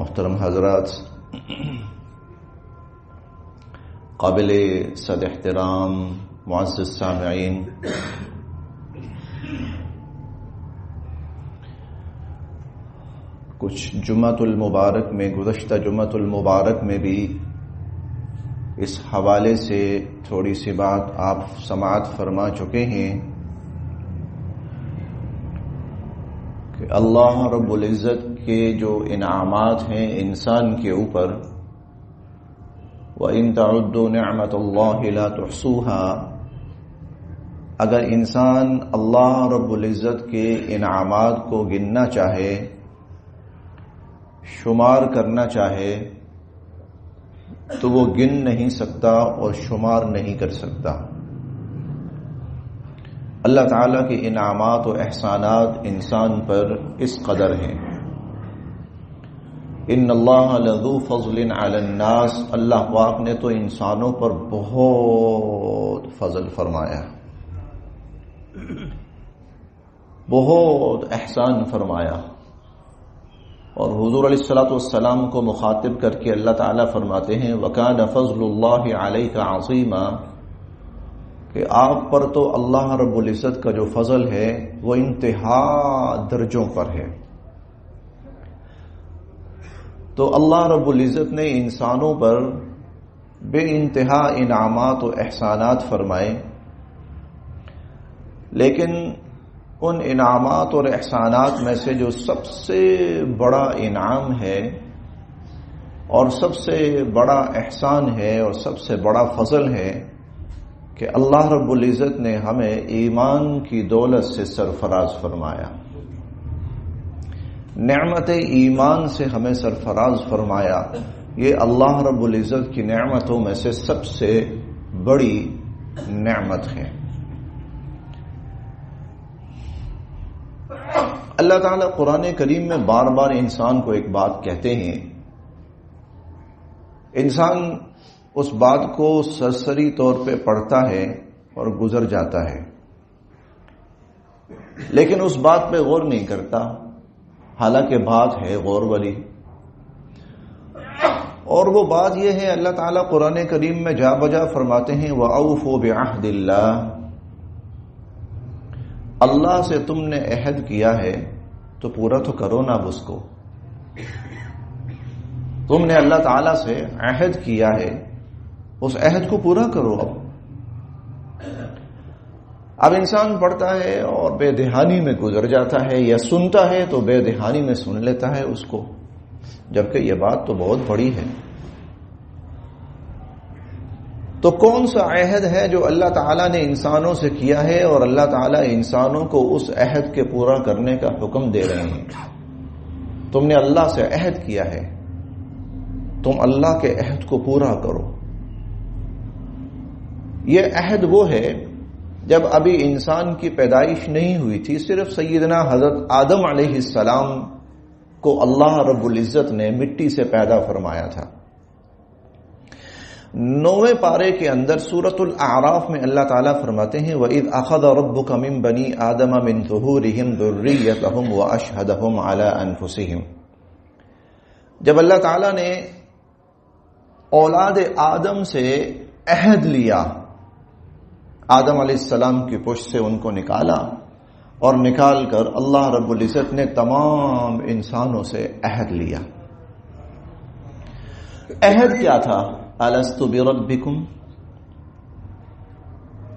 محترم حضرات، قابل صد احترام معزز سامعین، کچھ جمعۃ المبارک میں گزشتہ جمعۃ المبارک میں بھی اس حوالے سے تھوڑی سی بات آپ سماعت فرما چکے ہیں کہ اللہ رب العزت کے جو انعامات ہیں انسان کے اوپر، وَإِن تَعُدُّوا نِعْمَةَ اللَّهِ لَا تُحْصُوهَا، اگر انسان اللہ رب العزت کے انعامات کو گننا چاہے، شمار کرنا چاہے، تو وہ گن نہیں سکتا اور شمار نہیں کر سکتا۔ اللہ تعالیٰ کے انعامات و احسانات انسان پر اس قدر ہیں۔ ان اللہ لذو فضل علی الناس، اللہ پاک نے تو انسانوں پر بہت فضل فرمایا، بہت احسان فرمایا۔ اور حضور علیہ الصلوۃ والسلام کو مخاطب کر کے اللہ تعالیٰ فرماتے ہیں وَكَانَ فَضْلُ اللَّهِ عَلَيْكَ عَظِيمًا، کہ آپ پر تو اللہ رب العزت کا جو فضل ہے وہ انتہا درجوں پر ہے۔ تو اللہ رب العزت نے انسانوں پر بے انتہا انعامات و احسانات فرمائے، لیکن ان انعامات اور احسانات میں سے جو سب سے بڑا انعام ہے اور سب سے بڑا احسان ہے اور سب سے بڑا فضل ہے کہ اللہ رب العزت نے ہمیں ایمان کی دولت سے سرفراز فرمایا، نعمت ایمان سے ہمیں سرفراز فرمایا۔ یہ اللہ رب العزت کی نعمتوں میں سے سب سے بڑی نعمت ہے۔ اللہ تعالیٰ قرآن کریم میں بار بار انسان کو ایک بات کہتے ہیں، انسان اس بات کو سرسری طور پہ پڑھتا ہے اور گزر جاتا ہے، لیکن اس بات پہ غور نہیں کرتا، حالانکہ بات ہے غور والی۔ اور وہ بات یہ ہے، اللہ تعالیٰ قرآن کریم میں جا بجا فرماتے ہیں وَأَوْفُوا بِعَهْدِ اللَّهِ، اللہ سے تم نے عہد کیا ہے تو پورا تو کرو نا اس کو۔ تم نے اللہ تعالیٰ سے عہد کیا ہے، اس عہد کو پورا کرو۔ اب انسان پڑھتا ہے اور بے دہانی میں گزر جاتا ہے، یا سنتا ہے تو بے دہانی میں سن لیتا ہے اس کو، جبکہ یہ بات تو بہت بڑی ہے۔ تو کون سا عہد ہے جو اللہ تعالیٰ نے انسانوں سے کیا ہے اور اللہ تعالیٰ انسانوں کو اس عہد کے پورا کرنے کا حکم دے رہے ہیں؟ تم نے اللہ سے عہد کیا ہے، تم اللہ کے عہد کو پورا کرو۔ یہ عہد وہ ہے جب ابھی انسان کی پیدائش نہیں ہوئی تھی، صرف سیدنا حضرت آدم علیہ السلام کو اللہ رب العزت نے مٹی سے پیدا فرمایا تھا۔ 9ویں پارے کے اندر سورۃ الاعراف میں اللہ تعالیٰ فرماتے ہیں وَإِذْ أَخَذَ رَبُّكَ مِن بَنِي آدَمَ مِن ظُهُورِهِمْ ذُرِّيَّتَهُمْ وَأَشْهَدَهُمْ عَلَىٰ أَنفُسِهِمْ، جب اللہ تعالیٰ نے اولاد آدم سے عہد لیا، آدم علیہ السلام کی پشت سے ان کو نکالا، اور نکال کر اللہ رب العزت نے تمام انسانوں سے عہد لیا۔ عہد کیا تھا؟ الست بربکم،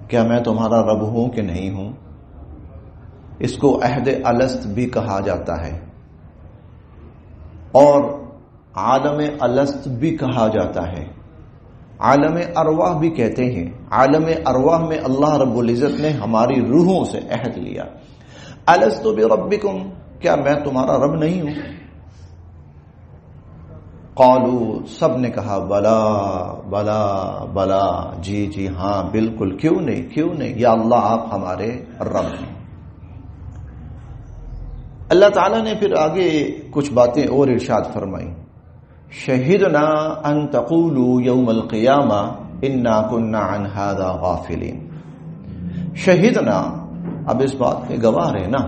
کیا میں تمہارا رب ہوں کہ نہیں ہوں؟ اس کو عہد الست بھی کہا جاتا ہے اور عالم الست بھی کہا جاتا ہے، عالم ارواح بھی کہتے ہیں۔ عالم ارواح میں اللہ رب العزت نے ہماری روحوں سے عہد لیا، الست بربکم، کیا میں تمہارا رب نہیں ہوں؟ قالوا، سب نے کہا بلا بلا بلا، جی جی ہاں بالکل، کیوں نہیں کیوں نہیں، یا اللہ آپ ہمارے رب ہیں۔ اللہ تعالیٰ نے پھر آگے کچھ باتیں اور ارشاد فرمائیں، شہدنا ان تقولوا یوم القیامہ انا کنا عن هذا غافلین۔ شہدنا، اب اس بات کے گواہ رہنا،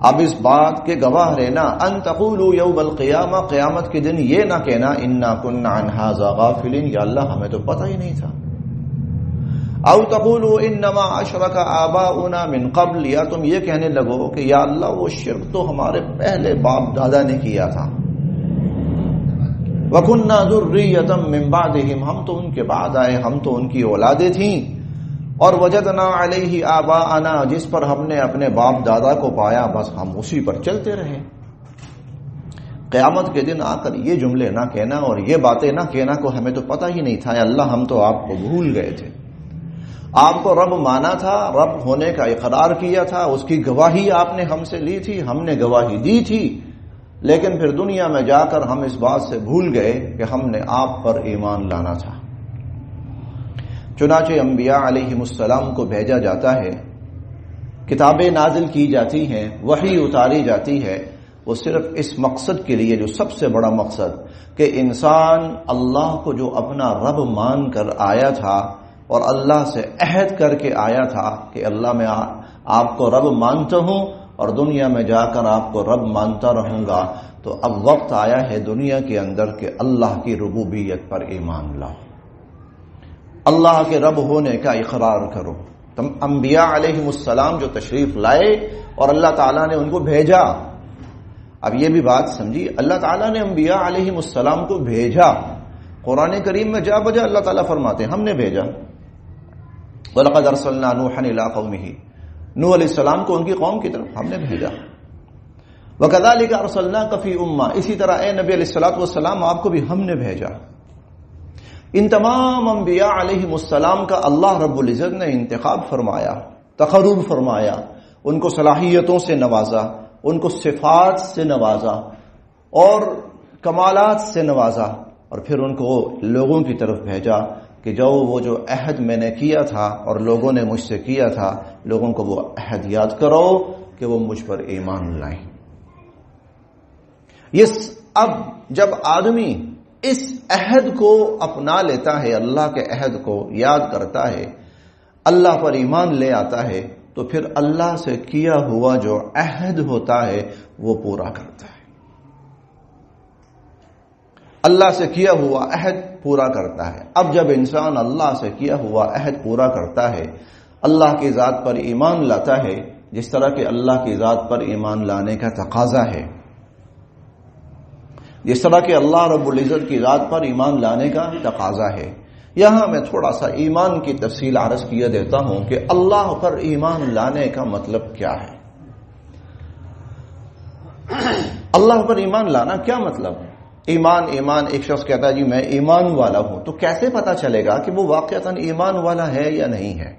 اب اس بات کے گواہ رہنا ان تقولوا یوم القیامہ، قیامت کے دن یہ نہ کہنا انا کنا عن ھذا غافلین، یا اللہ ہمیں تو پتہ ہی نہیں تھا. او تقولوا انما اشرک آباؤنا من قبل، یا تم یہ کہنے لگو کہ یا اللہ وہ شرک تو ہمارے پہلے باپ دادا نے کیا تھا. وَكُنَّا ذُرِّيَّةً مِّن بَعْدِهِمْ، ہم تو ان کے بعد آئے، ہم تو ان کی اولادیں تھیں. اور وجدنا علیہ آباءنا، جس پر ہم نے اپنے باپ دادا کو پایا بس ہم اسی پر چلتے رہے. قیامت کے دن آ کر یہ جملے نہ کہنا اور یہ باتیں نہ کہنا کو ہمیں تو پتہ ہی نہیں تھا، اللہ ہم تو آپ کو بھول گئے تھے. آپ کو رب مانا تھا، رب ہونے کا اقرار کیا تھا، اس کی گواہی آپ نے ہم سے لی تھی، ہم نے گواہی دی تھی، لیکن پھر دنیا میں جا کر ہم اس بات سے بھول گئے کہ ہم نے آپ پر ایمان لانا تھا. چنانچہ انبیاء علیہم السلام کو بھیجا جاتا ہے، کتابیں نازل کی جاتی ہیں، وحی اتاری جاتی ہے، وہ صرف اس مقصد کے لیے جو سب سے بڑا مقصد کہ انسان اللہ کو جو اپنا رب مان کر آیا تھا اور اللہ سے عہد کر کے آیا تھا کہ اللہ میں آپ کو رب مانتا ہوں اور دنیا میں جا کر آپ کو رب مانتا رہوں گا، تو اب وقت آیا ہے دنیا کے اندر کہ اللہ کی ربوبیت پر ایمان لاؤ، اللہ کے رب ہونے کا اقرار کرو. تم انبیاء علیہم السلام جو تشریف لائے اور اللہ تعالیٰ نے ان کو بھیجا. اب یہ بھی بات سمجھی، اللہ تعالیٰ نے انبیاء علیہم السلام کو بھیجا. قرآن کریم میں جا بجا اللہ تعالیٰ فرماتے ہیں ہم نے بھیجا. وَلَقَدْ أَرْسَلْنَا نُوحًا إِلَىٰ قَوْمِهِ، نوح علیہ السلام کو ان کی قوم کی طرف ہم نے بھیجا. وَكَذَلِكَ أَرْسَلْنَاكَ فِي أُمَّةٍ، اسی طرح اے نبی علیہ الصلوۃ والسلام آپ کو بھی ہم نے بھیجا. ان تمام انبیاء علیہم السلام کا اللہ رب العزت نے انتخاب فرمایا، تقرب فرمایا، ان کو صلاحیتوں سے نوازا، ان کو صفات سے نوازا اور کمالات سے نوازا، اور پھر ان کو لوگوں کی طرف بھیجا کہ وہ جو عہد میں نے کیا تھا اور لوگوں نے مجھ سے کیا تھا، لوگوں کو وہ عہد یاد کرو کہ وہ مجھ پر ایمان لائیں. اب جب آدمی اس عہد کو اپنا لیتا ہے، اللہ کے عہد کو یاد کرتا ہے، اللہ پر ایمان لے آتا ہے، تو پھر اللہ سے کیا ہوا جو عہد ہوتا ہے وہ پورا کرتا ہے. اللہ سے کیا ہوا عہد پورا کرتا ہے. اب جب انسان اللہ سے کیا ہوا عہد پورا کرتا ہے، اللہ کی ذات پر ایمان لاتا ہے جس طرح کہ اللہ کی ذات پر ایمان لانے کا تقاضا ہے، جس طرح کہ اللہ رب العزت کی ذات پر ایمان لانے کا تقاضا ہے. یہاں میں تھوڑا سا ایمان کی تفصیل عرض کیے دیتا ہوں کہ اللہ پر ایمان لانے کا مطلب کیا ہے. اللہ پر ایمان لانا کیا مطلب؟ ایمان ایک شخص کہتا ہے جی میں ایمان والا ہوں، تو کیسے پتا چلے گا کہ وہ واقعتاً ایمان والا ہے یا نہیں ہے؟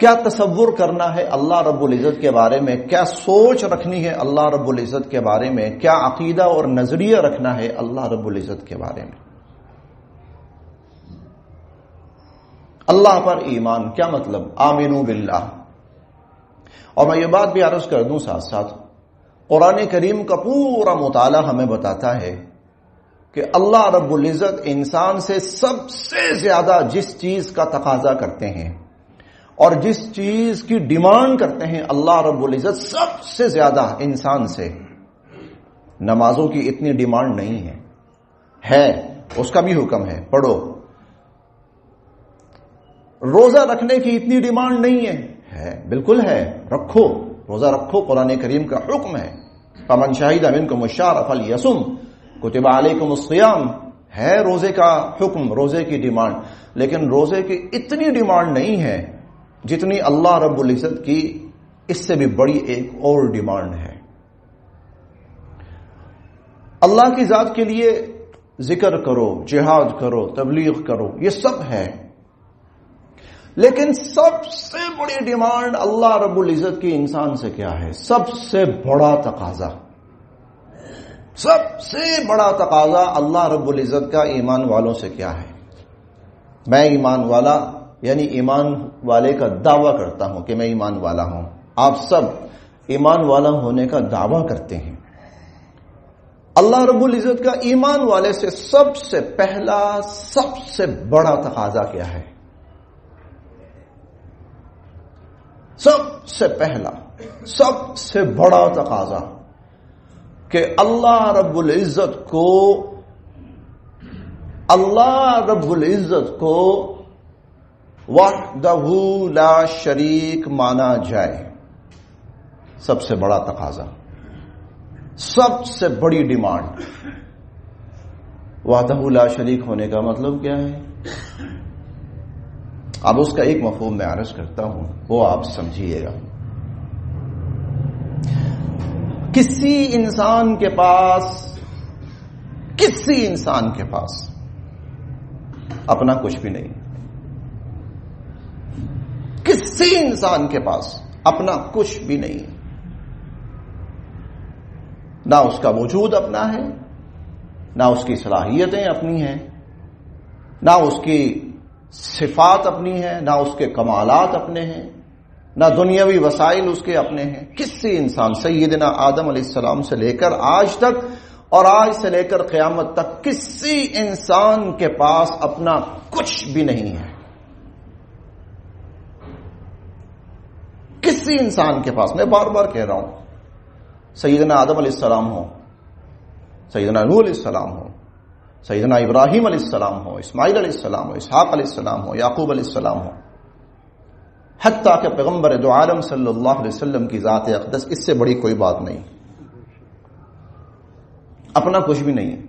کیا تصور کرنا ہے اللہ رب العزت کے بارے میں، کیا سوچ رکھنی ہے اللہ رب العزت کے بارے میں، کیا عقیدہ اور نظریہ رکھنا ہے اللہ رب العزت کے بارے میں. اللہ پر ایمان کیا مطلب؟ آمنو باللہ. اور میں یہ بات بھی عرض کر دوں ساتھ ساتھ، قرآن کریم کا پورا مطالعہ ہمیں بتاتا ہے کہ اللہ رب العزت انسان سے سب سے زیادہ جس چیز کا تقاضا کرتے ہیں اور جس چیز کی ڈیمانڈ کرتے ہیں اللہ رب العزت سب سے زیادہ انسان سے، نمازوں کی اتنی ڈیمانڈ نہیں ہے، اس کا بھی حکم ہے پڑھو. روزہ رکھنے کی اتنی ڈیمانڈ نہیں ہے، بالکل ہے، رکھو، روزہ رکھو، قرآن کریم کا حکم ہے. فمن شہد منکم الشہر فلیصم کتب علیکم الصیام، ہے روزے کا حکم، روزے کی ڈیمانڈ، لیکن روزے کی اتنی ڈیمانڈ نہیں ہے جتنی اللہ رب العزت کی اس سے بھی بڑی ایک اور ڈیمانڈ ہے. اللہ کی ذات کے لیے ذکر کرو، جہاد کرو، تبلیغ کرو، یہ سب ہے، لیکن سب سے بڑی ڈیمانڈ اللہ رب العزت کی انسان سے کیا ہے؟ سب سے بڑا تقاضا، سب سے بڑا تقاضا اللہ رب العزت کا ایمان والوں سے کیا ہے؟ میں ایمان والا یعنی ایمان والے کا دعویٰ کرتا ہوں کہ میں ایمان والا ہوں. آپ سب ایمان والا ہونے کا دعویٰ کرتے ہیں. اللہ رب العزت کا ایمان والے سے سب سے پہلا، سب سے بڑا تقاضا کیا ہے؟ سب سے پہلا، سب سے بڑا تقاضا کہ اللہ رب العزت کو وحدہ لا شریک مانا جائے. سب سے بڑا تقاضا، سب سے بڑی ڈیمانڈ. وحدہ لا شریک ہونے کا مطلب کیا ہے؟ اب اس کا ایک مفہوم میں عرض کرتا ہوں، وہ آپ سمجھیے گا. کسی انسان کے پاس اپنا کچھ بھی نہیں. کسی انسان کے پاس اپنا کچھ بھی نہیں. نہ اس کا وجود اپنا ہے، نہ اس کی صلاحیتیں اپنی ہیں، نہ اس کی صفات اپنی ہیں، نہ اس کے کمالات اپنے ہیں، نہ دنیاوی وسائل اس کے اپنے ہیں. کسی انسان، سیدنا آدم علیہ السلام سے لے کر آج تک اور آج سے لے کر قیامت تک، کسی انسان کے پاس اپنا کچھ بھی نہیں ہے. کسی انسان کے پاس، میں بار بار کہہ رہا ہوں، سیدنا آدم علیہ السلام ہو، سیدنا نوح علیہ السلام ہو، سیدنا ابراہیم علیہ السلام ہو، اسماعیل علیہ السلام ہو، اسحاق علیہ السلام ہو، یعقوب علیہ السلام ہو، حتیٰ کہ پیغمبر دو عالم صلی اللہ علیہ وسلم کی ذات اقدس، اس سے بڑی کوئی بات نہیں. اپنا کچھ بھی نہیں ہے،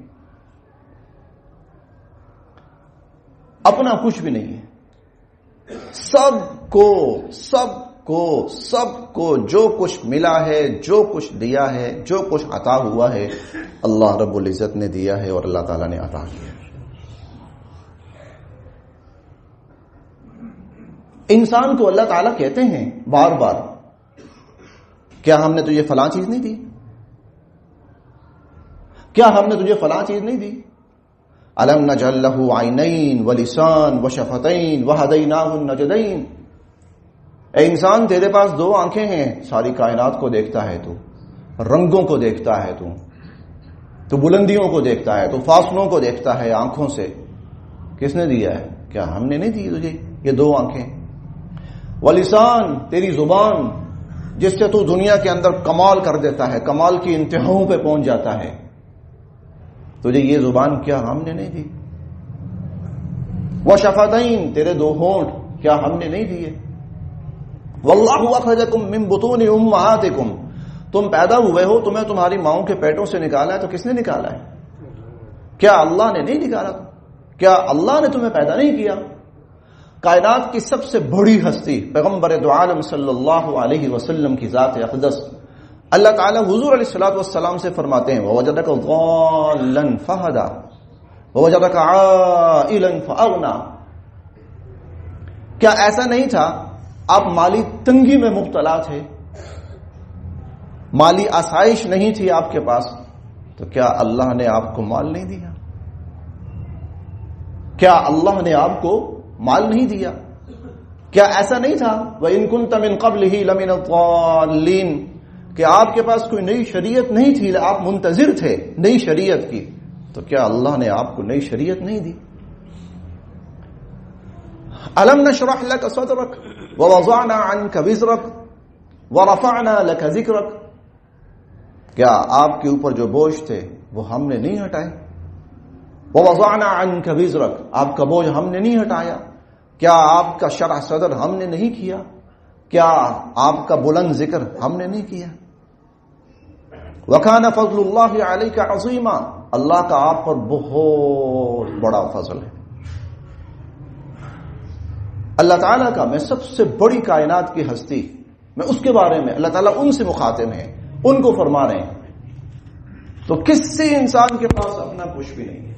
اپنا کچھ بھی نہیں ہے. سب کو جو کچھ ملا ہے، جو کچھ دیا ہے، جو کچھ عطا ہوا ہے، اللہ رب العزت نے دیا ہے اور اللہ تعالیٰ نے عطا کیا. انسان کو اللہ تعالیٰ کہتے ہیں بار بار، کیا ہم نے تجھے فلاں چیز نہیں دی؟ کیا ہم نے تجھے فلاں چیز نہیں دی؟ الم نجعل له عینین ولسان وشفتین وہدیناہ النجدین. اے انسان، تیرے پاس 2 آنکھیں ہیں، ساری کائنات کو دیکھتا ہے، تو رنگوں کو دیکھتا ہے، تو بلندیوں کو دیکھتا ہے، تو فاصلوں کو دیکھتا ہے آنکھوں سے. کس نے دیا ہے؟ کیا ہم نے نہیں دی تجھے یہ 2 آنکھیں؟ ولسان، تیری زبان جس سے تو دنیا کے اندر کمال کر دیتا ہے، کمال کی انتہاؤں پہ پہنچ جاتا ہے، تجھے یہ زبان کیا ہم نے نہیں دی؟ وشفتین، تیرے 2 ہونٹ کیا ہم نے نہیں دیے؟ واللہ اخرجکم من بطون امہاتکم، تم پیدا ہوئے ہو، تمہیں تمہاری ماؤں کے پیٹوں سے نکالا ہے، تو کس نے نکالا ہے؟ کیا اللہ نے نہیں نکالا؟ کیا اللہ نے تمہیں پیدا نہیں کیا؟ کائنات کی سب سے بڑی ہستی پیغمبر دو عالم صلی اللہ علیہ وسلم کی ذات اقدس، اللہ تعالیٰ حضور علیہ الصلوۃ والسلام سے فرماتے ہیں وَوَجَدَكَ ضَالًّا فَهَدَىٰ وَوَجَدَكَ عَائِلًا فَأَغْنَىٰ. کیا ایسا نہیں تھا آپ مالی تنگی میں مبتلا تھے، مالی آسائش نہیں تھی آپ کے پاس، تو کیا اللہ نے آپ کو مال نہیں دیا؟ کیا اللہ نے آپ کو مال نہیں دیا؟ کیا ایسا نہیں تھا وَإِن كُنتَ مِن قَبْلِهِ لَمِنَ الضَّالِّينَ کہ آپ کے پاس کوئی نئی شریعت نہیں تھی، آپ منتظر تھے نئی شریعت کی، تو کیا اللہ نے آپ کو نئی شریعت نہیں دی؟ أَلَمْ نَشْرَحْ لَكَ صَدْرَكَ وَوَضَعْنَا عَنْكَ وِزْرَكَ وَرَفَعْنَا لَكَ ذِكْرَكَ. کیا آپ کے اوپر جو بوجھ تھے وہ ہم نے نہیں ہٹائے؟ وَوَضَعْنَا عَنْكَ وِزْرَكَ، آپ کا بوجھ ہم نے نہیں ہٹایا؟ کیا آپ کا شرح صدر ہم نے نہیں کیا؟ کیا آپ کا بلند ذکر ہم نے نہیں کیا؟ وَكَانَ فَضْلُ اللَّهِ عَلَيْكَ عَظِيمًا، اللہ کا آپ پر بہت بڑا فضل ہے. اللہ تعالیٰ کا، میں سب سے بڑی کائنات کی ہستی، میں اس کے بارے میں، اللہ تعالیٰ ان سے مخاطب ہیں، ان کو فرما رہے ہیں. تو کسی انسان کے پاس اپنا کچھ بھی نہیں ہے.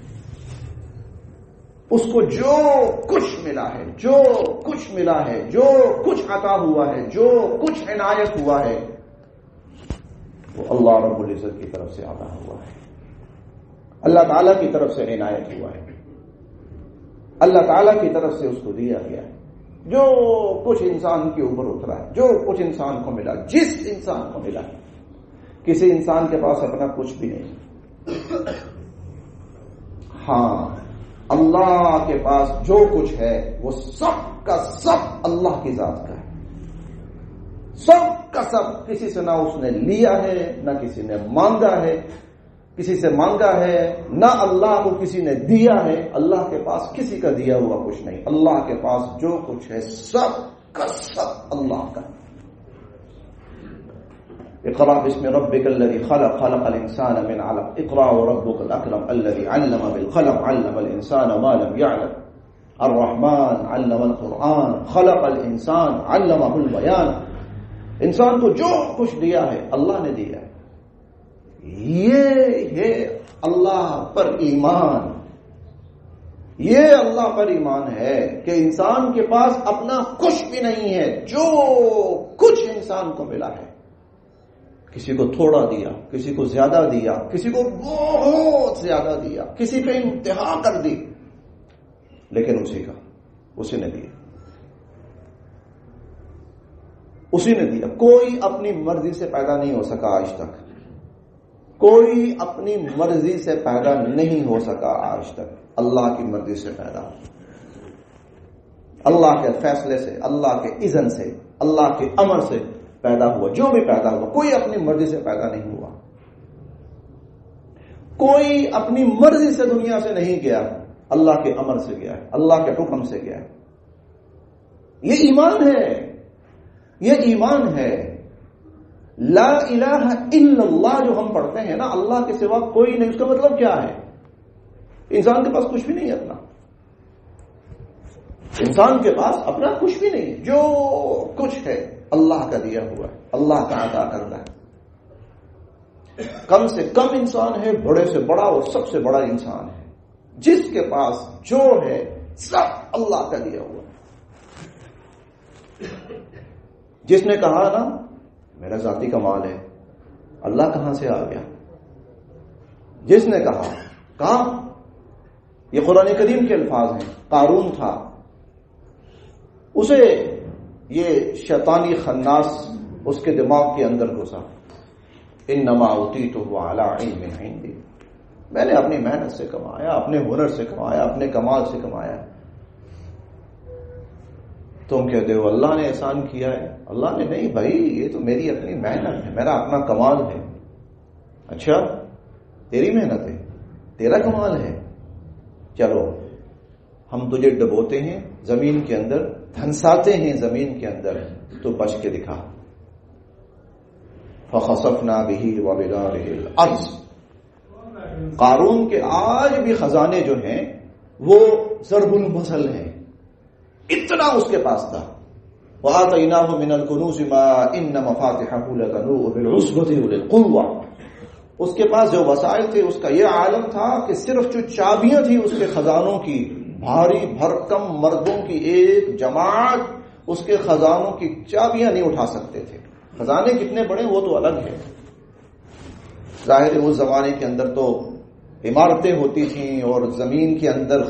اس کو جو کچھ ملا ہے، جو کچھ ملا ہے، جو کچھ عطا ہوا ہے، جو کچھ عنایت ہوا ہے، وہ اللہ رب العزت کی طرف سے عطا ہوا ہے، اللہ تعالیٰ کی طرف سے عنایت ہوا ہے، اللہ تعالیٰ کی طرف سے اس کو دیا گیا ہے. جو کچھ انسان کے اوپر اترا ہے، جو کچھ انسان کو ملا، جس انسان کو ملا، کسی انسان کے پاس اپنا کچھ بھی نہیں. ہاں، اللہ کے پاس جو کچھ ہے وہ سب کا سب اللہ کی ذات کا ہے. سب کا سب، کسی سے نہ اس نے لیا ہے نہ کسی نے مانگا ہے، کسی سے مانگا ہے نہ اللہ کو کسی نے دیا ہے. اللہ کے پاس کسی کا دیا ہوا کچھ نہیں. اللہ کے پاس جو کچھ ہے سب کا سب اللہ کا. اقرأ باسم ربك الذي خلق خلق الانسان من علق اقرأ وربك الاكرم الذي علم بالقلم علم الانسان ما لم يعلم الرحمن علم القرآن خلق الانسان علمه البيان. انسان کو جو کچھ دیا ہے اللہ نے دیا ہے. یہ ہے اللہ پر ایمان. یہ اللہ پر ایمان ہے کہ انسان کے پاس اپنا کچھ بھی نہیں ہے. جو کچھ انسان کو ملا ہے، کسی کو تھوڑا دیا، کسی کو زیادہ دیا، کسی کو بہت زیادہ دیا، کسی پہ انتہا کر دی، لیکن اسی نے دیا. اسی نے دیا. کوئی اپنی مرضی سے پیدا نہیں ہو سکا آج تک. کوئی اپنی مرضی سے پیدا نہیں ہو سکا آج تک. اللہ کی مرضی سے پیدا، اللہ کے فیصلے سے، اللہ کے اذن سے، اللہ کے امر سے پیدا ہوا. جو بھی پیدا ہوا کوئی اپنی مرضی سے پیدا نہیں ہوا. کوئی اپنی مرضی سے دنیا سے نہیں گیا، اللہ کے امر سے گیا ہے، اللہ کے حکم سے گیا ہے. یہ ایمان ہے. یہ ایمان ہے. لا الہ الا اللہ جو ہم پڑھتے ہیں نا، اللہ کے سوا کوئی نہیں، اس کا مطلب کیا ہے؟ انسان کے پاس کچھ بھی نہیں ہے اپنا. انسان کے پاس اپنا کچھ بھی نہیں. جو کچھ ہے اللہ کا دیا ہوا ہے، اللہ کا عطا کرنا ہے. کم سے کم انسان ہے، بڑے سے بڑا اور سب سے بڑا انسان ہے. جس کے پاس جو ہے سب اللہ کا دیا ہوا ہے. جس نے کہا نا میرا ذاتی کمال ہے، اللہ کہاں سے آ گیا؟ جس نے کہا یہ قرآن کریم کے الفاظ ہیں. قارون تھا، اسے یہ شیطانی خناس اس کے دماغ کے اندر گھسا. انما اوتیتہ علی علم عندی، میں نے اپنی محنت سے کمایا، اپنے ہنر سے کمایا، اپنے کمال سے کمایا. تم کہتے ہو اللہ نے احسان کیا ہے. اللہ نے نہیں بھائی، یہ تو میری اپنی محنت ہے، میرا اپنا کمال ہے. اچھا تیری محنت ہے، تیرا کمال ہے. چلو ہم تجھے ڈبوتے ہیں زمین کے اندر، دھنساتے ہیں زمین کے اندر، تو بچ کے دکھا. فخسفنا به وبداره الارض. قارون کے آج بھی خزانے جو ہیں وہ ضرب المثل ہیں. اتنا اس کے پاس تھا. وآتیناہ من الکنوز ما ان مفاتحہ لتنوء بالعصبۃ اولي القوہ. اس کے پاس جو وسائل تھے اس کا یہ عالم تھا کہ صرف جو چابیاں تھیں اس کے خزانوں کی، بھاری بھرکم مردوں کی ایک جماعت اس کے خزانوں کی چابیاں نہیں اٹھا سکتے تھے. خزانے کتنے بڑے وہ تو الگ ہے. ظاہر اس زمانے کے اندر تو عمارتیں ہوتی تھیں اور زمین کے اندر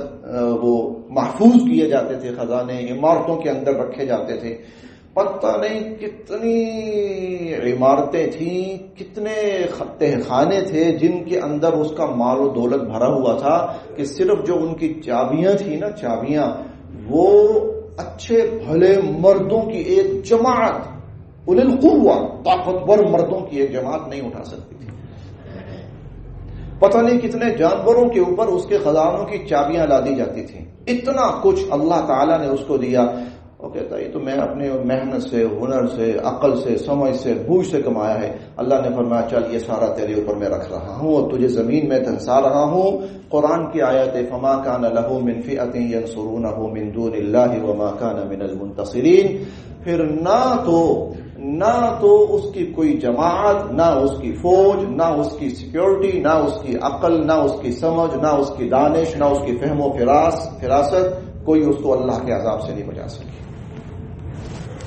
وہ محفوظ کیے جاتے تھے خزانے، عمارتوں کے اندر رکھے جاتے تھے. پتہ نہیں کتنی عمارتیں تھیں، کتنے خطے خانے تھے جن کے اندر اس کا مال و دولت بھرا ہوا تھا کہ صرف جو ان کی چابیاں تھیں نا، چابیاں وہ اچھے بھلے مردوں کی ایک جماعت، اولي القوہ طاقتور مردوں کی ایک جماعت نہیں اٹھا سکتی تھی. پتہ نہیں کتنے جانوروں کے اوپر اس کے خزانوں کی چابیاں لا دی جاتی تھیں. اتنا کچھ اللہ تعالیٰ نے اس کو دیا. وہ کہتا ہے یہ تو میں اپنے محنت سے، ہنر سے، عقل سے، سمجھ سے، بوجھ سے کمایا ہے. اللہ نے فرمایا چل یہ سارا تیرے اوپر میں رکھ رہا ہوں اور تجھے زمین میں دھنسا رہا ہوں. قرآن کی آیت ہے فما کان له من فئة ينصرونه من دون الله وما كان من المنتصرین. پھر نہ تو اس کی کوئی جماعت، نہ اس کی فوج، نہ اس کی سیکیورٹی، نہ اس کی عقل، نہ اس کی سمجھ، نہ اس کی دانش، نہ اس کی فہم و فراست کوئی اس کو اللہ کے عذاب سے نہیں بچا سکی.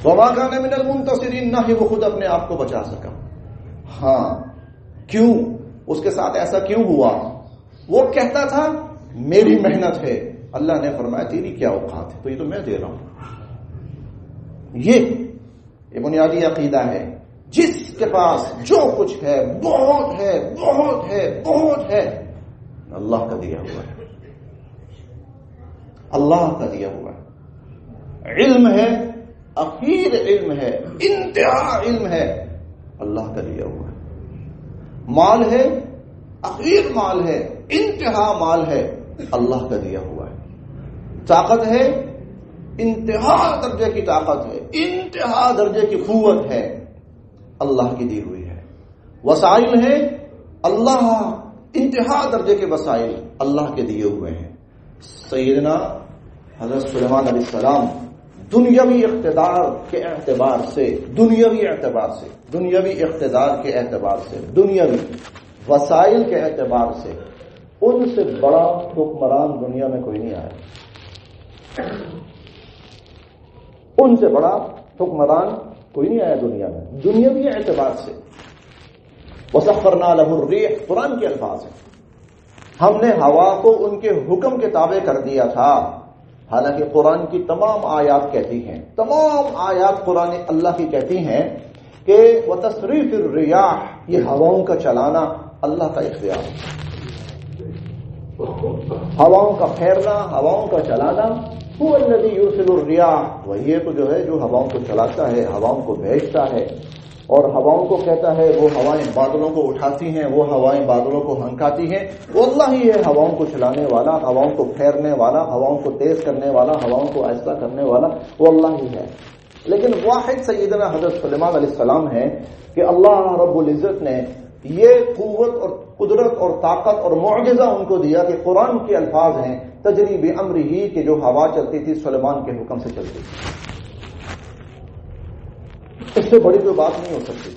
وما كان من المنتصرین، نہ ہی وہ خود اپنے آپ کو بچا سکا. ہاں کیوں؟ اس کے ساتھ ایسا کیوں ہوا؟ وہ کہتا تھا میری محنت ہے. اللہ نے فرمایا تیری کیا اوقات ہے، تو یہ تو میں دے رہا ہوں. یہ بنیادی عقیدہ ہے. جس کے پاس جو کچھ ہے بہت ہے، بہت ہے، بہت ہے، اللہ کا دیا ہوا ہے. اللہ کا دیا ہوا ہے. علم ہے اخیر علم ہے، انتہا علم ہے، اللہ کا دیا ہوا ہے. مال ہے، اخیر مال ہے، انتہا مال ہے، اللہ کا دیا ہوا ہے. طاقت ہے، انتہا درجے کی طاقت ہے، انتہا درجے کی قوت ہے، اللہ کی دی ہوئی ہے. وسائل ہے، اللہ انتہا درجے کے وسائل اللہ کے دیے ہوئے ہیں. سیدنا حضرت سلیمان علیہ السلام دنیاوی اقتدار کے اعتبار سے، دنیاوی اقتدار کے اعتبار سے، دنیاوی وسائل کے اعتبار سے ان سے بڑا حکمران دنیا میں کوئی نہیں آیا. ان سے بڑا حکمران کوئی نہیں آیا دنیا میں دنیاوی اعتبار سے. وسخرنا له الريح، قرآن کے الفاظ ہیں. ہم نے ہوا کو ان کے حکم کے تابع کر دیا تھا. حالانکہ قرآن کی تمام آیات کہتی ہیں، تمام آیات قرآن اللہ کی کہتی ہیں کہ وتصریف الرياح، یہ ہواؤں کا چلانا اللہ کا اختیار ہے. ہواؤں کا پھیرنا، ہواؤں کا چلانا، هو الذي يرسل الرياح، وہی تو جو ہے جو ہواؤں کو چلاتا ہے، ہواؤں کو بھیجتا ہے. اور ہواؤں کو کہتا ہے وہ ہوائیں بادلوں کو اٹھاتی ہیں، وہ ہوائیں بادلوں کو ہنکاتی ہیں. وہ اللہ ہی ہے ہواؤں کو چلانے والا، ہواؤں کو پھیرنے والا، ہواؤں کو تیز کرنے والا، ہواؤں کو آہستہ کرنے والا، وہ اللہ ہی ہے. لیکن واحد سیدنا حضرت سلیمان علیہ السلام ہے کہ اللہ رب العزت نے یہ قوت اور قدرت اور طاقت اور معجزہ ان کو دیا کہ قرآن کے الفاظ ہیں تجری بامرہ، کہ جو ہوا چلتی تھی سلیمان کے حکم سے چلتی تھی. اس سے بڑی کوئی بات نہیں ہو سکتی.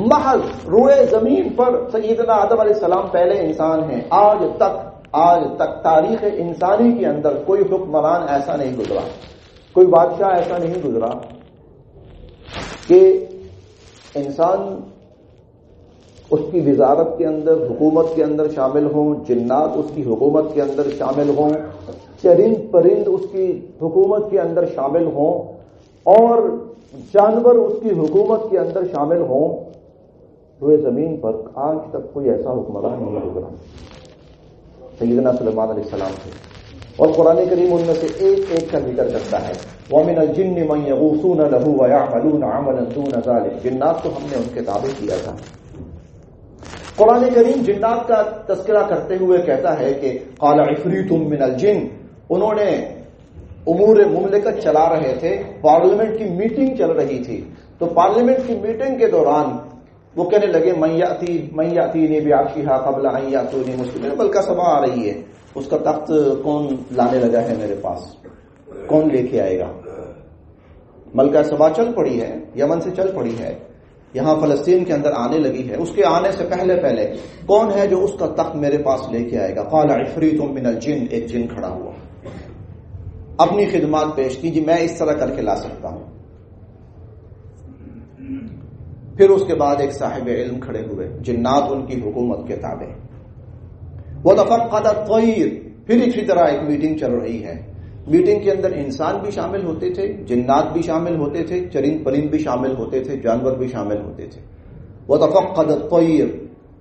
محض روئے زمین پر سیدنا آدم علیہ السلام پہلے انسان ہیں. آج تک تاریخ انسانی کے اندر کوئی حکمران ایسا نہیں گزرا، کوئی بادشاہ ایسا نہیں گزرا کہ انسان اس کی وزارت کے اندر، حکومت کے اندر شامل ہوں، جنات اس کی حکومت کے اندر شامل ہوں، چرند پرند اس کی حکومت کے اندر شامل ہوں، اور جانور اس کی حکومت کے اندر شامل ہوں. روئے زمین پر آج تک کوئی ایسا حکمران نہیں گزرا سیدنا سلیمان علیہ السلام سے. اور قرآن کریم ان میں سے ایک ایک کا ذکر کرتا ہے. وَمِنَ الْجِنِّ مَن يَغُوصُونَ لَهُ وَيَعْمَلُونَ عَمَلًا دُونَ ذَلِكَ، جنات کو ہم نے ان کے تابع کیا تھا. قرآن کریم جنات کا تذکرہ کرتے ہوئے کہتا ہے کہ قَالَ عِفْرِيتٌ مِّنَ الْجِنِّ، انہوں نے امور مملکت چلا رہے تھے، پارلیمنٹ کی میٹنگ چل رہی تھی. تو پارلیمنٹ کی میٹنگ کے دوران وہ کہنے لگے من یاتینی بعرشھا قبل ان یاتونی مسلمین، ملکہ سبا آ رہی ہے، اس کا تخت کون لانے لگا ہے میرے پاس، کون لے کے آئے گا. ملکہ سبا چل پڑی ہے، یمن سے چل پڑی ہے، یہاں فلسطین کے اندر آنے لگی ہے. اس کے آنے سے پہلے کون ہے جو اس کا تخت میرے پاس لے کے آئے گا. قال عفریت من الجن، ایک جن کھڑا ہوا، اپنی خدمات پیش کی، جی میں اس طرح کر کے لا سکتا ہوں. پھر اس کے بعد ایک صاحب علم کھڑے ہوئے، جنات ان کی حکومت کے تابع. وتفقد الطير، پھر اسی طرح ایک میٹنگ چل رہی ہے. میٹنگ کے اندر انسان بھی شامل ہوتے تھے، جنات بھی شامل ہوتے تھے، چرند پرند بھی شامل ہوتے تھے، جانور بھی شامل ہوتے تھے. وتفقد الطير،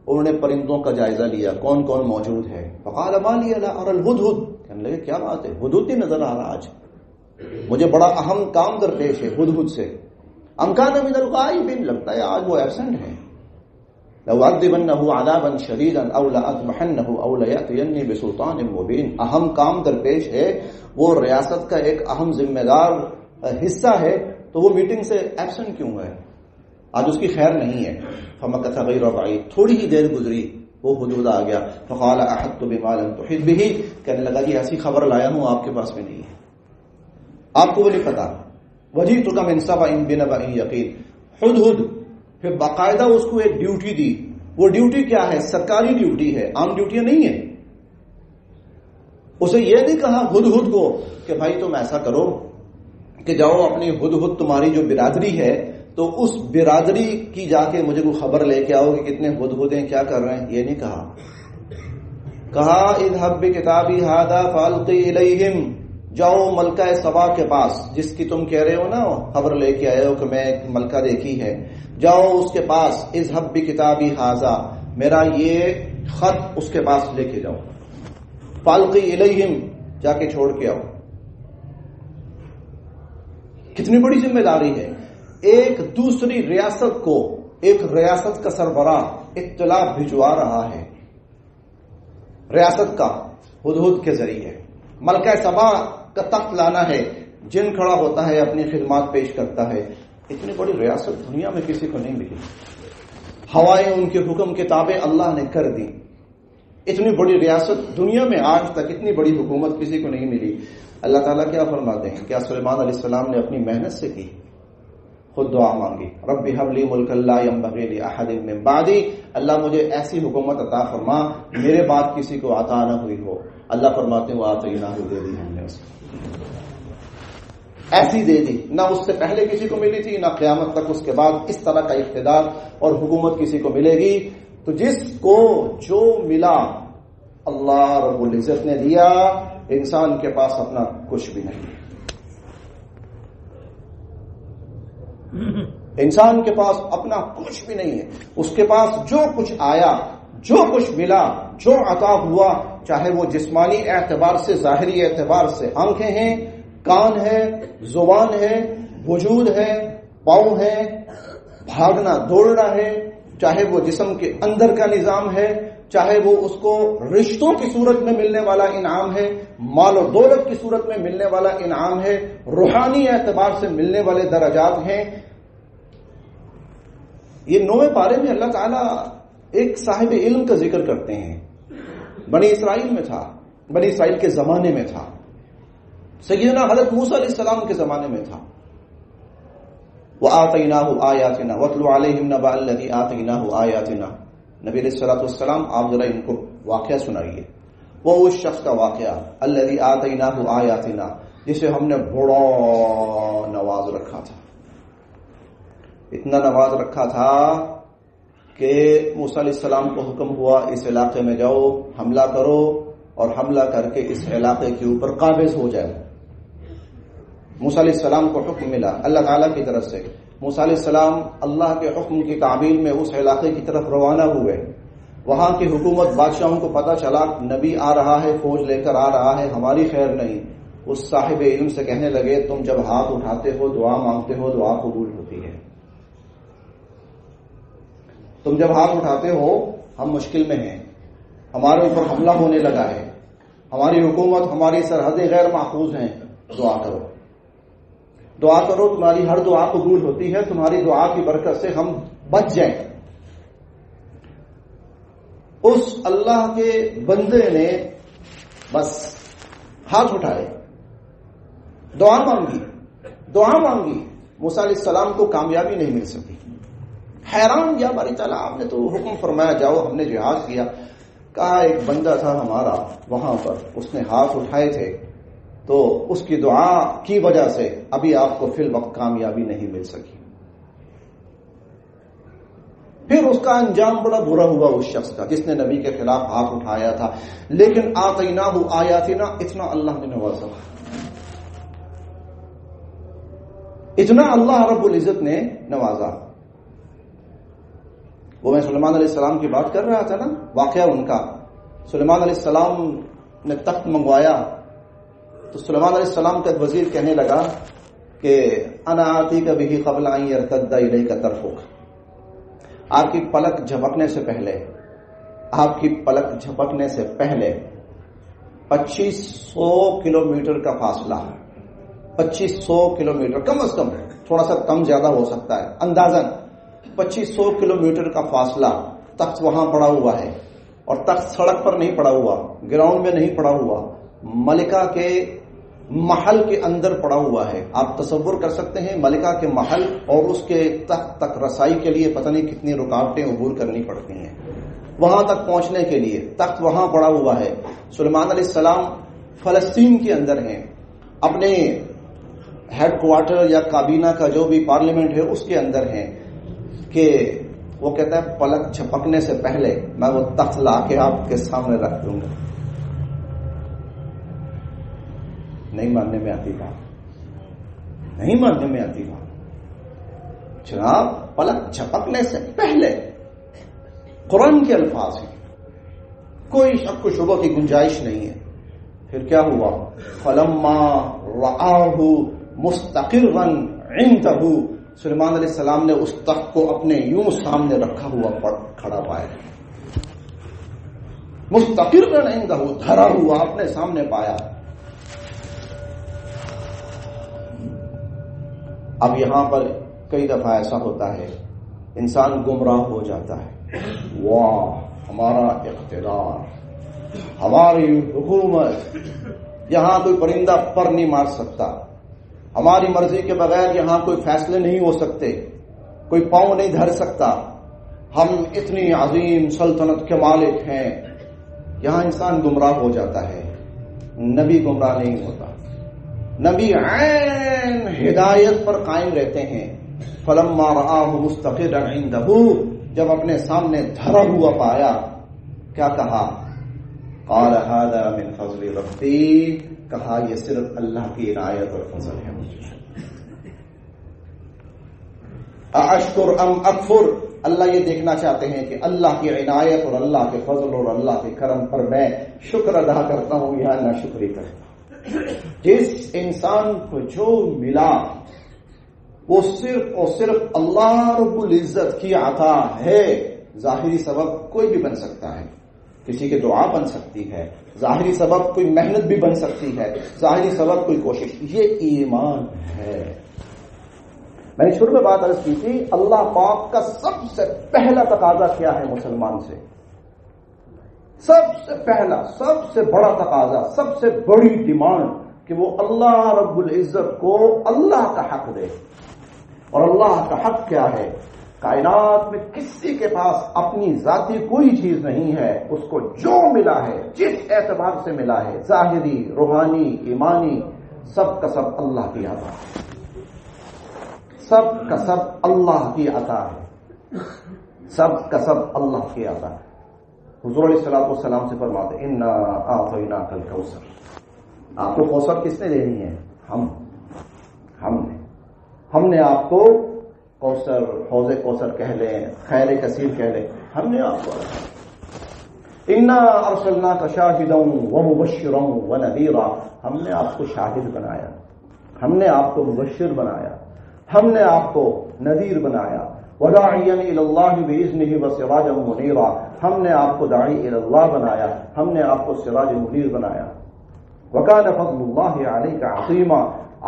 انہوں نے پرندوں کا جائزہ لیا، کون کون موجود ہے. فقال ما لي لا ارى الهدهد، کہنے لگے کیا بات ہے، ہدہد نہیں نظر آ رہا، آج مجھے بڑا اہم کام درپیش ہے ہدہد سے. ام کان من الغائبین، لگتا ہے آج وہ ایبسنٹ ہے. لأعذبنه عذابا شديدا او لأذبحنه او ليأتيني بسلطان مبين، اہم کام درپیش ہے، وہ ریاست کا ایک اہم ذمہ دار حصہ ہے، تو وہ میٹنگ سے ایبسنٹ کیوں ہے، آج اس کی خیر نہیں ہے. فمکث غیر بعید، تھوڑی ہی دیر گزری وہ حدود آ گیا. فقال احطت بما لم تحط به، کہنے لگا جی ایسی خبر لایا ہوں آپ کے پاس میں نہیں ہے، آپ کو وہ نہیں پتا. وجئتک من سبأ بنبأ یقین. ہدہد پھر باقاعدہ اس کو ایک ڈیوٹی دی. وہ ڈیوٹی کیا ہے؟ سرکاری ڈیوٹی ہے، عام ڈیوٹیاں نہیں ہیں. اسے یہ نہیں کہا ہدہد کو کہ بھائی تم ایسا کرو کہ جاؤ اپنی ہدہد تمہاری جو برادری ہے تو اس برادری کی جا کے مجھے کوئی خبر لے کے آؤ کہ کتنے ہدہدیں کیا کر رہے ہیں. یہ نہیں کہا. کہا اذهب بکتابی ھذا فالقی الیہم، جاؤ ملکہ سبا کے پاس جس کی تم کہہ رہے ہو نا خبر لے کے آئے ہو کہ میں ایک ملکہ دیکھی ہے، جاؤ اس کے پاس. اذهب بکتابی ھذا، میرا یہ خط اس کے پاس لے کے جاؤ. فالقی الیہم، جا کے چھوڑ کے آؤ. کتنی بڑی ذمہ داری ہے. ایک دوسری ریاست کو ایک ریاست کا سربراہ اطلاع بھجوا رہا ہے ریاست کا ہدہد کے ذریعے. ملکہ سبا کا تخت لانا ہے، جن کھڑا ہوتا ہے اپنی خدمات پیش کرتا ہے. اتنی بڑی ریاست دنیا میں کسی کو نہیں ملی. ہوائیں ان کے حکم کے تابع اللہ نے کر دی. اتنی بڑی ریاست دنیا میں آج تک اتنی بڑی حکومت کسی کو نہیں ملی. اللہ تعالیٰ کیا فرماتے ہیں؟ کیا سلیمان علیہ السلام نے اپنی محنت سے کی؟ خود دعا مانگی، رب هب لی ملکا لا ينبغی لأحد من بعدی، اللہ مجھے ایسی حکومت عطا فرما میرے بعد کسی کو عطا نہ ہوئی ہو. اللہ فرماتے ہیں وآتیناہ، دے دی ہم نے اس کو، ایسی دے دی. نہ اس سے پہلے کسی کو ملی تھی، نہ قیامت تک اس کے بعد اس طرح کا اقتدار اور حکومت کسی کو ملے گی. تو جس کو جو ملا اللہ رب العزت نے دیا. انسان کے پاس اپنا کچھ بھی نہیں ہے. انسان کے پاس اپنا کچھ بھی نہیں ہے. اس کے پاس جو کچھ آیا، جو کچھ ملا، جو عطا ہوا، چاہے وہ جسمانی اعتبار سے، ظاہری اعتبار سے، آنکھیں ہیں، کان ہے، زبان ہے، وجود ہے، پاؤں ہے، بھاگنا دوڑنا ہے، چاہے وہ جسم کے اندر کا نظام ہے، چاہے وہ اس کو رشتوں کی صورت میں ملنے والا انعام ہے، مال و دولت کی صورت میں ملنے والا انعام ہے، روحانی اعتبار سے ملنے والے درجات ہیں. یہ 9ویں پارے میں اللہ تعالیٰ ایک صاحب علم کا ذکر کرتے ہیں. بنی اسرائیل میں تھا، بنی اسرائیل کے زمانے میں تھا، سیدنا حضرت موسیٰ علیہ السلام کے زمانے میں تھا. وَآتَيْنَاهُ آيَاتِنَا وَاتْلُ عَلَيْهِمْ نَبَأَ الَّذِي آتَيْنَاهُ آيَاتِنَا. نبی علیہ الصلوۃ والسلام آپ ذرا ان کو واقعہ سنائیے. وہ اس شخص کا واقعہ الذی آتیناہ آیاتنا، جسے ہم نے بڑا نواز رکھا تھا. اتنا نواز رکھا تھا کہ موسیٰ علیہ السلام کو حکم ہوا اس علاقے میں جاؤ، حملہ کرو، اور حملہ کر کے اس علاقے کے اوپر قابض ہو جائے. موسیٰ علیہ السلام کو حکم ملا اللہ تعالیٰ کی طرف سے. موسیٰ علیہ السلام اللہ کے حکم کی تعمیل میں اس علاقے کی طرف روانہ ہوئے. وہاں کی حکومت بادشاہوں کو پتہ چلا نبی آ رہا ہے، فوج لے کر آ رہا ہے، ہماری خیر نہیں. اس صاحب علم سے کہنے لگے تم جب ہاتھ اٹھاتے ہو، دعا مانگتے ہو، دعا قبول ہوتی ہے. تم جب ہاتھ اٹھاتے ہو ہم مشکل میں ہیں، ہمارے اوپر حملہ ہونے لگا ہے، ہماری حکومت، ہماری سرحدیں غیر محفوظ ہیں، دعا کرو، دعا کرو، تمہاری ہر دعا قبول ہوتی ہے، تمہاری دعا کی برکت سے ہم بچ جائیں. اس اللہ کے بندے نے بس ہاتھ اٹھائے، دعا مانگی، دعا مانگی. موسیٰ علیہ السلام کو کامیابی نہیں مل سکی. حیران یا باری تعالیٰ آپ نے تو حکم فرمایا جاؤ، ہم نے جہاد کیا. کہا ایک بندہ تھا ہمارا وہاں پر، اس نے ہاتھ اٹھائے تھے، تو اس کی دعا کی وجہ سے ابھی آپ کو فی الوقت کامیابی نہیں مل سکی. پھر اس کا انجام بڑا برا ہوا اس شخص کا جس نے نبی کے خلاف ہاتھ اٹھایا تھا. لیکن آتیناہ آیاتنا، اتنا اللہ نے نوازا، اتنا اللہ رب العزت نے نوازا. وہ میں سلیمان علیہ السلام کی بات کر رہا تھا نا، واقعہ ان کا. سلیمان علیہ السلام نے تخت منگوایا تو سلیمان علیہ السلام کا وزیر کہنے لگا کہ انا آتیک بہ قبل ان یرتد الیک طرفک. آپ کی پلک جھپکنے سے پہلے، آپ کی پلک جھپکنے سے پہلے 2500 کلومیٹر کا فاصلہ، 2500 کلومیٹر کم از کم، تھوڑا سا کم زیادہ ہو سکتا ہے، اندازاً 2500 کلومیٹر کا فاصلہ. تخت وہاں پڑا ہوا ہے، اور تخت سڑک پر نہیں پڑا ہوا، گراؤنڈ میں نہیں پڑا ہوا، ملکہ کے محل کے اندر پڑا ہوا ہے. آپ تصور کر سکتے ہیں ملکہ کے محل اور اس کے تخت تک رسائی کے لیے پتہ نہیں کتنی رکاوٹیں عبور کرنی پڑتی ہیں وہاں تک پہنچنے کے لیے. تخت وہاں پڑا ہوا ہے. سلیمان علیہ السلام فلسطین کے اندر ہیں، اپنے ہیڈ کوارٹر یا کابینہ کا جو بھی پارلیمنٹ ہے اس کے اندر ہیں، کہ وہ کہتا ہے پلک جھپکنے سے پہلے میں وہ تخت لا کے آپ کے سامنے رکھ دوں گا. نہیں ماننے میں آتی بات، نہیں ماننے میں آتی بات. جناب پلک جھپکنے سے پہلے قرآن کے الفاظ ہیں، کوئی شک و شبہ کی گنجائش نہیں ہے. پھر کیا ہوا؟ فلما رآہ مستقرا عنده، سلیمان علیہ السلام نے اس تخت کو اپنے یوں سامنے رکھا ہوا کھڑا پایا، مستقرا عنده، دھرا ہوا اپنے سامنے پایا۔ اب یہاں پر کئی دفعہ ایسا ہوتا ہے انسان گمراہ ہو جاتا ہے، واہ ہمارا اقتدار، ہماری حکومت، یہاں کوئی پرندہ پر نہیں مار سکتا، ہماری مرضی کے بغیر یہاں کوئی فیصلے نہیں ہو سکتے، کوئی پاؤں نہیں دھر سکتا، ہم اتنی عظیم سلطنت کے مالک ہیں۔ یہاں انسان گمراہ ہو جاتا ہے، نبی گمراہ نہیں ہوتا، نبی عین ہدایت پر قائم رہتے ہیں۔ فلما رآہ مستقرا عنده، جب اپنے سامنے دھرا ہوا پایا کیا کہا؟ قال هذا من فضل ربی، کہا یہ صرف اللہ کی عنایت اور فضل ہے مجھے۔ اشکر ام اکفر، اللہ یہ دیکھنا چاہتے ہیں کہ اللہ کی عنایت اور اللہ کے فضل اور اللہ کے کرم پر میں شکر ادا کرتا ہوں یا ناشکری کرتا ہوں۔ جس انسان کو جو ملا وہ صرف اور صرف اللہ رب العزت کی عطا ہے۔ ظاہری سبب کوئی بھی بن سکتا ہے، کسی کی دعا بن سکتی ہے، ظاہری سبب کوئی محنت بھی بن سکتی ہے، ظاہری سبب کوئی کوشش، یہ ایمان ہے۔ میں نے شروع میں بات عرض کی تھی، اللہ پاک کا سب سے پہلا تقاضا کیا ہے مسلمان سے؟ سب سے پہلا، سب سے بڑا تقاضا، سب سے بڑی ڈیمانڈ کہ وہ اللہ رب العزت کو اللہ کا حق دے۔ اور اللہ کا حق کیا ہے؟ کائنات میں کسی کے پاس اپنی ذاتی کوئی چیز نہیں ہے، اس کو جو ملا ہے، جس اعتبار سے ملا ہے، ظاہری، روحانی، ایمانی، سب کا سب اللہ کی عطا ہے، سب کا سب اللہ کی عطا ہے، سب کا سب اللہ کی عطا ہے۔ حضور علیہ الصلوۃ والسلام سے فرماتے انا اعطیناک الکوثر، آپ کو کوثر کس نے دینی ہے؟ ہم نے آپ کو کوثر، حوض کوثر کہہ لیں، خیر کثیر کہہ لیں، ہم نے آپ کو انا ارسلناک شاہدا ومبشرا ونذیرا، ہم نے آپ کو شاہد بنایا، ہم نے آپ کو مبشر بنایا، ہم نے آپ کو نذیر بنایا، وداعیا الی اللہ باذنہ وسراجا منیرا، ہم نے آپ کو داعی الی اللہ بنایا، ہم نے آپ کو سراج منیر بنایا۔ وکان فضل اللہ علیک عظیما،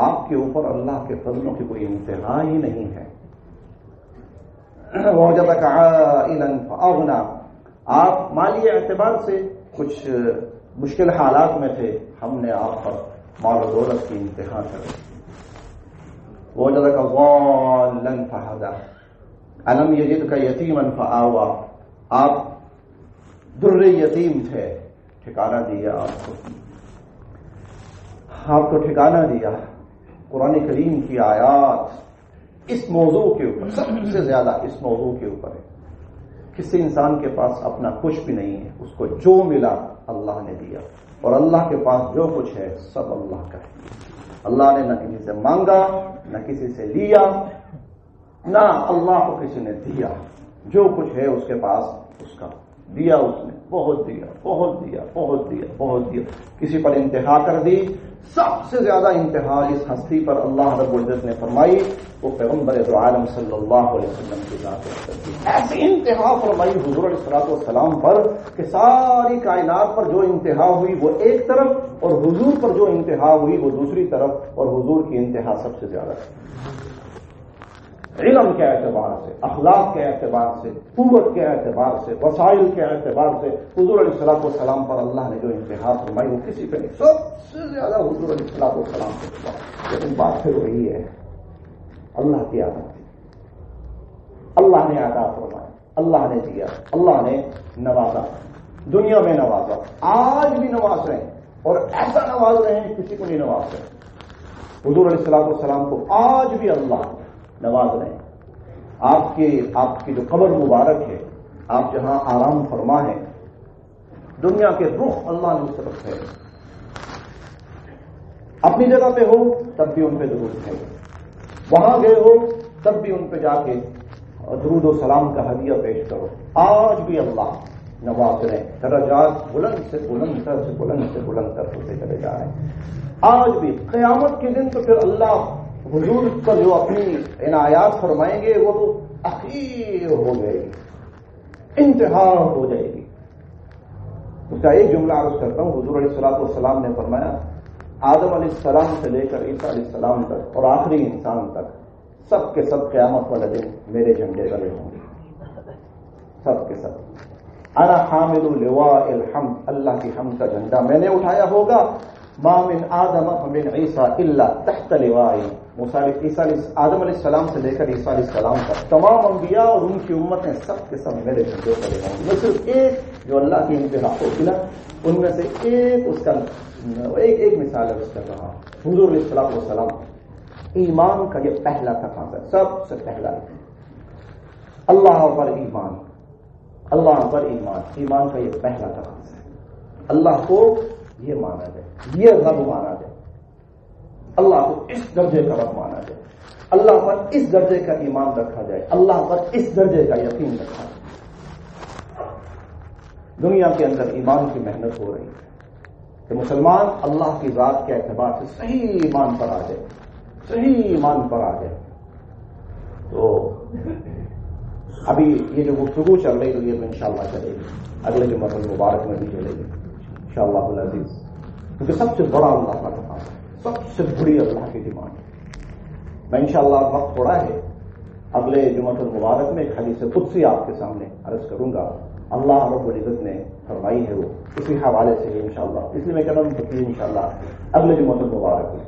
آپ کے اوپر اللہ کے فضلوں کی کوئی انتہا ہی نہیں ہے۔ ووجدک عائلا فاغنی، آپ مالی اعتبار سے کچھ مشکل حالات میں تھے، ہم نے آپ پر مال و دولت کی انتہا کر دی۔ ووجدک ضالا فہدی، الم یجدک یتیما فآوی، آپ در یتیم تھے، ٹھکانہ دیا آپ کو ٹھکانہ دیا۔ قرآن کریم کی آیات اس موضوع کے اوپر، سب سے زیادہ اس موضوع کے اوپر ہے۔ کسی انسان کے پاس اپنا کچھ بھی نہیں ہے، اس کو جو ملا اللہ نے دیا، اور اللہ کے پاس جو کچھ ہے سب اللہ کا ہے۔ اللہ نے نہ کسی سے مانگا، نہ کسی سے لیا، نہ اللہ کو کسی نے دیا، جو کچھ ہے اس کے پاس اس کا دیا، اس نے بہت دیا، بہت دیا، بہت دیا، بہت دیا، کسی پر انتہا کر دی۔ سب سے زیادہ انتہا اس ہستی پر اللہ رب العزت نے فرمائی، وہ پیغمبر دو عالم صلی اللہ علیہ وسلم کی ذات ہے، ایسی انتہا فرمائی حضور علیہ الصلوۃ والسلام پر کہ ساری کائنات پر جو انتہا ہوئی وہ ایک طرف، اور حضور پر جو انتہا ہوئی وہ دوسری طرف، اور حضور کی انتہا سب سے زیادہ ہے۔ علم کے اعتبار سے، اخلاق کے اعتبار سے، قوت کے اعتبار سے، وسائل کے اعتبار سے حضور علیہ الصلوۃ والسلام پر اللہ نے جو انتہا فرمائی وہ کسی پہ نہیں، سب سے زیادہ حضور علیہ الصلوۃ والسلام کے بعد۔ لیکن بات پھر وہی ہے، اللہ کی عطا تھی، اللہ نے عطا فرمائی، اللہ نے دیا، اللہ نے نوازا، دنیا میں نوازا، آج بھی نواز رہے ہیں، اور ایسا نواز رہے ہیں کسی کو نہیں نواز رہے۔ حضور علیہ الصلوۃ والسلام کو آج بھی اللہ نواز رہے ہیں۔ آپ کی جو قبر مبارک ہے، آپ جہاں آرام فرما ہے، دنیا کے رخ اللہ نے اس طرف ہے، اپنی جگہ پہ ہو تب بھی ان پہ درود ہے، وہاں گئے ہو تب بھی ان پہ جا کے درود و سلام کا ہدیہ پیش کرو۔ آج بھی اللہ نواز رہے ہیں، درجات بلند سے بلند تر سے بلند سے بلند تر ہوتے چلے جا رہے ہیں۔ آج بھی قیامت کے دن تو پھر اللہ حضور پر جو اپنی عنایات فرمائیں گے وہ تو اخیر ہو جائے گی، انتہا ہو جائے گی۔ اس کا ایک جملہ عرض کرتا ہوں، حضور علیہ الصلوۃ والسلام نے فرمایا آدم علیہ السلام سے لے کر عیسیٰ علیہ السلام تک اور آخری انسان تک سب کے سب قیامت والے دن میرے جھنڈے تلے ہوں گے، سب کے سب۔ انا حامل لواء الحمد، اللہ کی حمد کا جھنڈا میں نے اٹھایا ہوگا۔ ما من آدم فمن عیسیٰ الا تحت لوائی، آدم علیہ السلام سے لے کر عیسیٰ علیہ السلام تک تمام انبیاء اور ان کی امتیں سب کے سب میرے جھنڈے تلے ہوں گے۔ میں صرف ایک جو اللہ کی انتہا ہوتی نا ان میں سے ایک اس کا ایک مثال عرض کر رہا ہوں۔ حضور علیہ الصلوۃ والسلام ایمان کا یہ پہلا تقاضا، سب سے پہلا اللہ پر ایمان، اللہ پر ایمان، ایمان کا یہ پہلا تقاضا ہے۔ اللہ کو یہ مانا جائے، یہ رب مانا جائے، اللہ کو اس درجے کا رب مانا جائے، اللہ پر اس درجے کا ایمان رکھا جائے، اللہ پر اس درجے کا یقین رکھا جائے۔ دنیا کے اندر ایمان کی محنت ہو رہی ہے کہ مسلمان اللہ کی ذات کے اعتبار سے صحیح ایمان پر آ جائے، صحیح ایمان پر آ جائے۔ تو ابھی یہ جو گفتگو چل رہی ہے یہ انشاءاللہ چلے گی، اگلے جمعہ المبارک میں بھی چلے گی انشاءاللہ العزیز، کیونکہ سب سے بڑا اللہ کا تقاضا ہے، سب سے بڑی اللہ کی ڈیمانڈ ہے۔ میں انشاءاللہ وقت تھوڑا ہے، اگلے جمعہ المبارک میں ایک حدیث قدسی آپ کے سامنے عرض کروں گا، اللہ رب العزت نے فرمائی ہے، وہ اسی حوالے سے ہے انشاءاللہ، اس لیے میں کہہ رہا ہوں کہ انشاءاللہ اگلے جمعہ المبارک میں۔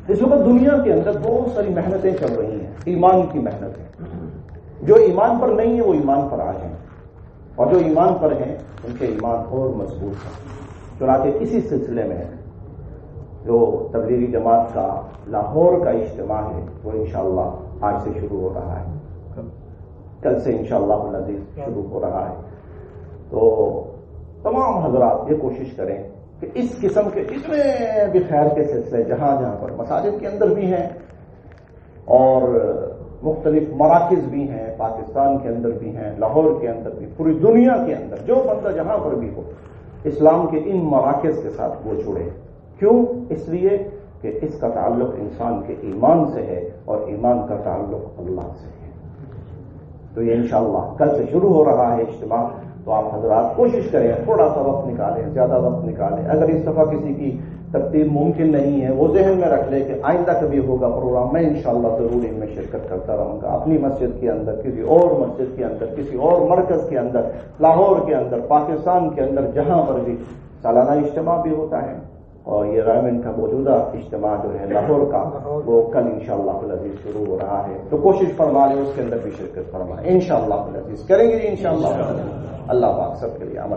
اس وقت دنیا کے اندر بہت ساری محنتیں چل رہی ہیں، ایمان کی محنتیں، جو ایمان پر نہیں ہے وہ ایمان پر آ جائیں، اور جو ایمان پر ہیں ان کے ایمان اور مضبوط ہے۔ چنانچہ اسی سلسلے میں جو تبلیغی جماعت کا لاہور کا اجتماع ہے وہ انشاءاللہ آج سے شروع ہو رہا ہے، کل سے انشاءاللہ العزیز شروع ہو رہا ہے۔ تو تمام حضرات یہ کوشش کریں کہ اس قسم کے جتنے بھی خیر کے سلسلے جہاں جہاں پر مساجد کے اندر بھی ہیں اور مختلف مراکز بھی ہیں، پاکستان کے اندر بھی ہیں، لاہور کے اندر بھی، پوری دنیا کے اندر جو بندہ جہاں پر بھی ہو اسلام کے ان مراکز کے ساتھ وہ جڑے۔ کیوں؟ اس لیے کہ اس کا تعلق انسان کے ایمان سے ہے اور ایمان کا تعلق اللہ سے ہے۔ تو یہ انشاءاللہ کل سے شروع ہو رہا ہے اجتماع، تو آپ حضرات کوشش کریں تھوڑا سا وقت نکالیں، زیادہ وقت نکالیں۔ اگر اس دفعہ کسی کی ترتیب ممکن نہیں ہے وہ ذہن میں رکھ لے کہ آئندہ کبھی ہوگا پروگرام، میں انشاءاللہ ضرور ان میں شرکت کرتا رہوں گا، اپنی مسجد کے اندر، کسی اور مسجد کے اندر، کسی اور مرکز کے اندر، لاہور کے اندر، پاکستان کے اندر، جہاں پر بھی سالانہ اجتماع بھی ہوتا ہے۔ اور یہ رائمن کا موجودہ اجتماع جو ہے لاہور کا وہ کل انشاءاللہ العزیز شروع ہو رہا ہے، تو کوشش فرما لیں اس کے اندر بھی شرکت فرمائیں، انشاءاللہ العزیز کریں گے انشاءاللہ۔ اللہ پاک سب کے لیے عمل